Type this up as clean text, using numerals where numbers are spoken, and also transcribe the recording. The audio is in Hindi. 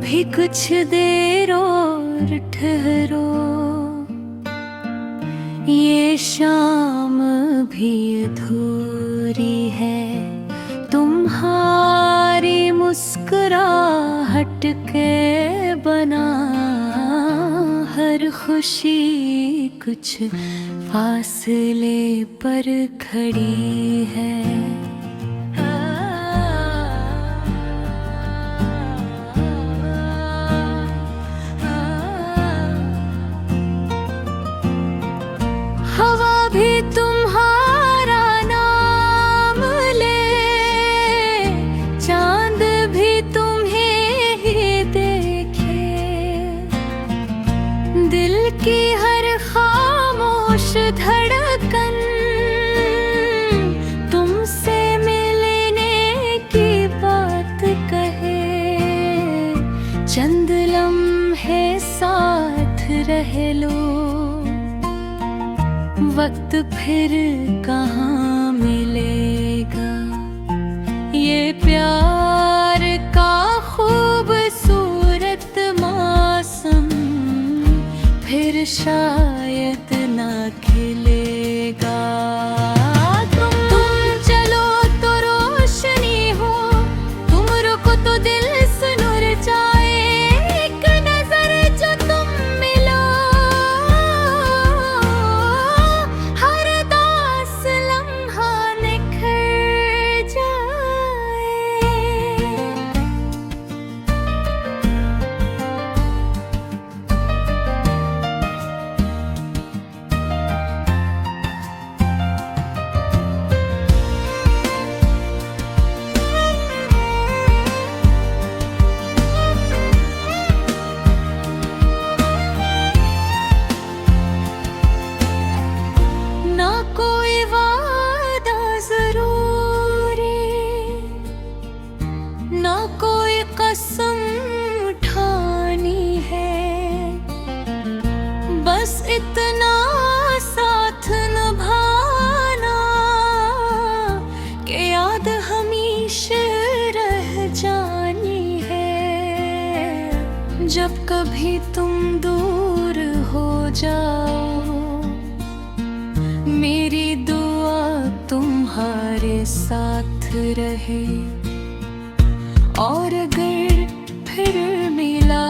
अभी कुछ देर और ठहरो, ये शाम भी अधूरी है। तुम्हारी मुस्कुराहट के बना हर खुशी कुछ फासले पर खड़ी है। हवा भी तुम्हारा नाम ले, चांद भी तुम्हें ही देखे। दिल की हर खामोश धड़कन तुमसे मिलने की बात कहे। चंद लम्हे साथ रह लो, वक्त फिर कहाँ मिलेगा। ये प्यार का खूबसूरत मौसम फिर शायद ना खिलेगा। तुम चलो तो रोशनी हो, तुम रुको तो दिल सुनुर जाए। एक नजर जो तुम मिलो, ना कोई कसम उठानी है। बस इतना साथ निभाना कि याद हमेशा रह जानी है। जब कभी तुम दूर हो जाओ, मेरी दुआ तुम्हारे साथ रहे। और अगर फिर मिला